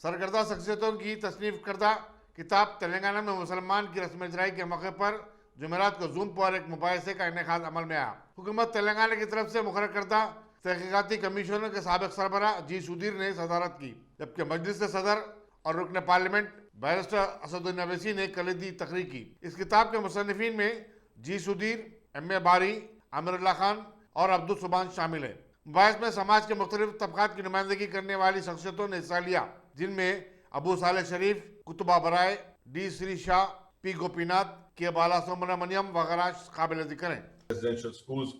सरकर्दा शख्सियतों की तसनीफ करदा किताब तेलंगाना में मुसलमान की रस्म इजराई के मौके पर जुमेरात को जूम पर एक मुबाहिसे का इनेकाद अमल में आया। हुकूमत तेलंगाना की तरफ से मुकर्रर करदा तहकीकाती कमीशनर के साबिक सरबरा जी सुधीर ने सदारत की, जबकि मजलिस के सदर और रुकन पार्लियामेंट बैरिस्टर असदुद्दीन अवैसी ने कलीदी तकरीर की। इस किताब के मुसन्निफीन में जी सुधीर, एम ए बारी, आमिरुल्लाह खान और अब्दुल सुबान शामिल है। मुबाहिस में समाज के मुख्तलिफ तबकात की नुमाइंदगी करने वाली शख्सियतों ने हिस्सा लिया, जिनमें अबू साले शरीफ, कुतुबा बराए, डी श्री शाह, पी गोपीनाथ, के बाला सुब्रमण्यम वगैरह काबिल जिक्र हैं। Residential schools,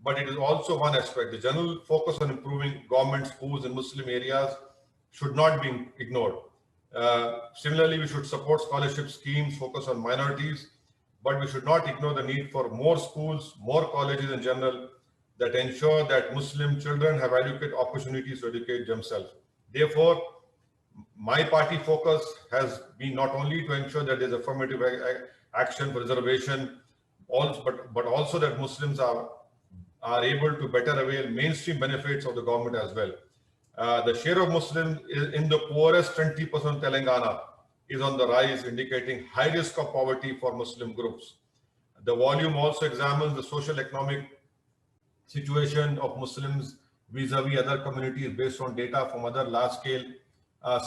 but it is also one aspect. The general focus on improving government schools in Muslim areas should not be ignored. Similarly, we should support scholarship schemes focused on minorities, but we should not ignore the need for more schools, more colleges in general that ensure that Muslim children have adequate opportunities to educate themselves. Therefore, my party focus has been not only to ensure that there is affirmative action for reservation, but also that Muslims are able to better avail mainstream benefits of the government as well. The share of Muslims in the poorest 20% of Telangana is on the rise, indicating high risk of poverty for Muslim groups. The volume also examines the social economic situation of Muslims vis-a-vis other communities based on data from other large-scale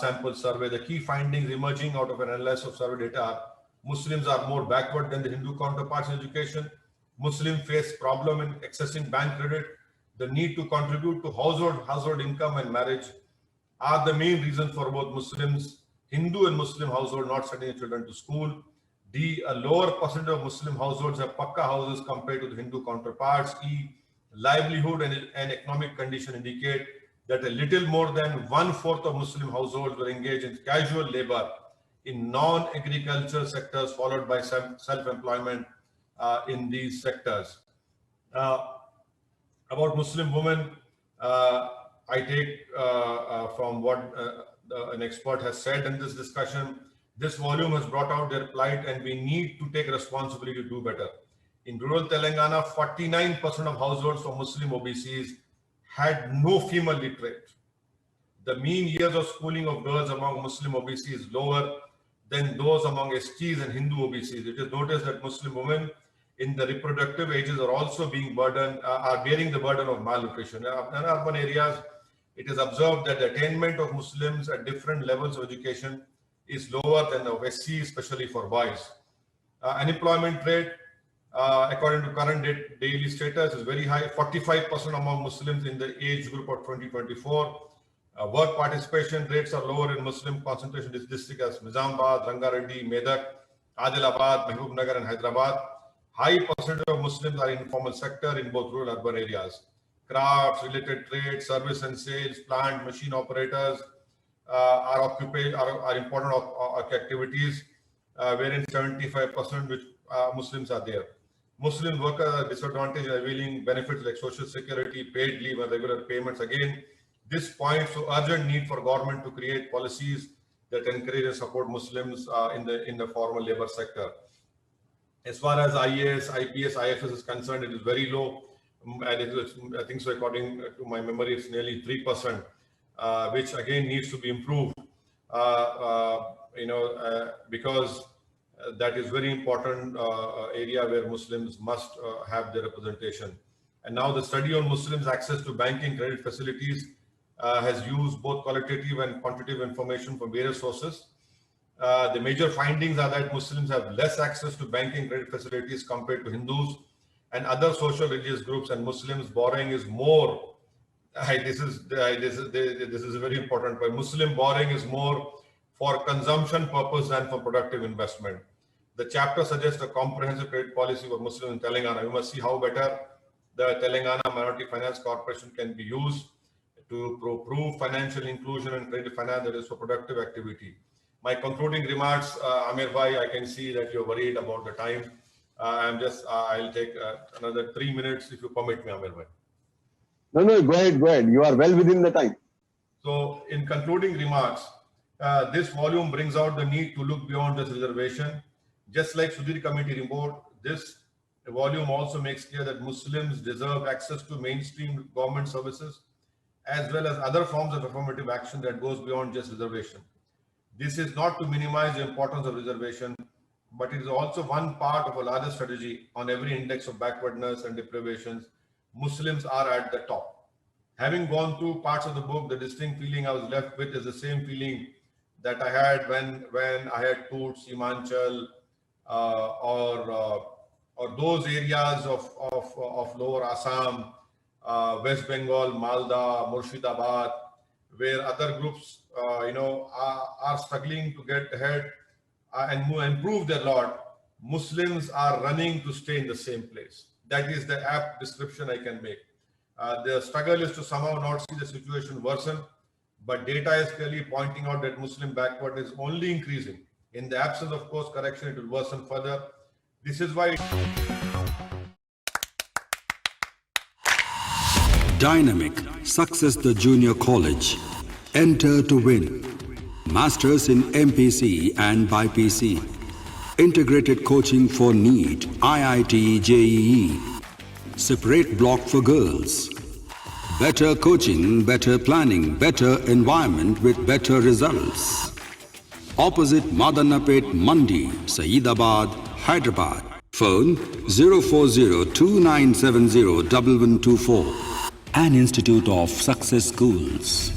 sample survey. The key findings emerging out of an analysis of survey data are: Muslims are more backward than the Hindu counterparts in education. Muslims face problem in accessing bank credit. The need to contribute to household income and marriage are the main reasons for both Muslims, Hindu and Muslim household not sending children to school. D, a lower percentage of Muslim households have pakka houses compared to the Hindu counterparts. E, livelihood and economic condition indicate that a little more than 1/4 of Muslim households were engaged in casual labor in non-agricultural sectors, followed by self-employment in these sectors. About Muslim women, I take from what an expert has said in this discussion. This volume has brought out their plight, and we need to take responsibility to do better. In rural Telangana, 49% of households for Muslim OBCs had no female literate. The mean years of schooling of girls among Muslim OBCs is lower than those among STs and Hindu OBCs. It is noticed that Muslim women in the reproductive ages are also being bearing the burden of malnutrition. In urban areas, it is observed that the attainment of Muslims at different levels of education is lower than of SC, especially for boys. Unemployment rate, according to current daily status, is very high. 45% among Muslims in the age group of 2024. Work participation rates are lower in Muslim concentration districts as Nizamabad, Rangareddy, Medak, Adilabad, Mahbubnagar, and Hyderabad. High percentage of Muslims are in informal sector in both rural and urban areas. Crafts, related trade, service and sales, plant, machine operators are important activities, wherein 75% which Muslims are there. Muslim workers are disadvantaged in availing benefits like social security, paid leave, and regular payments. Again, this points to urgent need for government to create policies that encourage and support Muslims in the formal labor sector. As far as IAS, IPS, IFS is concerned, it is very low, and it is, I think so, according to my memory, it's nearly 3%, which again needs to be improved. Because that is very important area where Muslims must have their representation. And now the study on Muslims' access to banking credit facilities has used both qualitative and quantitative information from various sources. The major findings are that Muslims have less access to banking credit facilities compared to Hindus and other social religious groups, and Muslims borrowing is more. This is a very important point. Muslim borrowing is more for consumption purpose than for productive investment. The chapter suggests a comprehensive credit policy for Muslims in Telangana. We must see how better the Telangana Minority Finance Corporation can be used to prove financial inclusion and credit finance that is for productive activity. My concluding remarks, Amir Bhai, I can see that you're worried about the time. I'll take another 3 minutes if you permit me, Amir Bhai. No, go ahead. You are well within the time. So, in concluding remarks, this volume brings out the need to look beyond this reservation. Just like Sudhir Committee report, this volume also makes clear that Muslims deserve access to mainstream government services as well as other forms of affirmative action that goes beyond just reservation. This is not to minimize the importance of reservation, but it is also one part of a larger strategy. On every index of backwardness and deprivations, Muslims are at the top. Having gone through parts of the book, the distinct feeling I was left with is the same feeling that I had when I had toured Simanchal or those areas of lower Assam, West Bengal, Malda, Murshidabad, where other groups, are struggling to get ahead and improve their lot. Muslims are running to stay in the same place. That is the apt description I can make. The struggle is to somehow not see the situation worsen, but data is clearly pointing out that Muslim backwardness is only increasing. In the absence of course correction, it will worsen further. This is why Dynamic Success the Junior College. Enter to win. Masters in MPC and BPC. Integrated coaching for NEET, IIT, JEE. Separate block for girls. Better coaching, better planning, better environment with better results. Opposite Madanapet Mandi, Saeedabad, Hyderabad. Phone 04029701124. An Institute of Success Schools.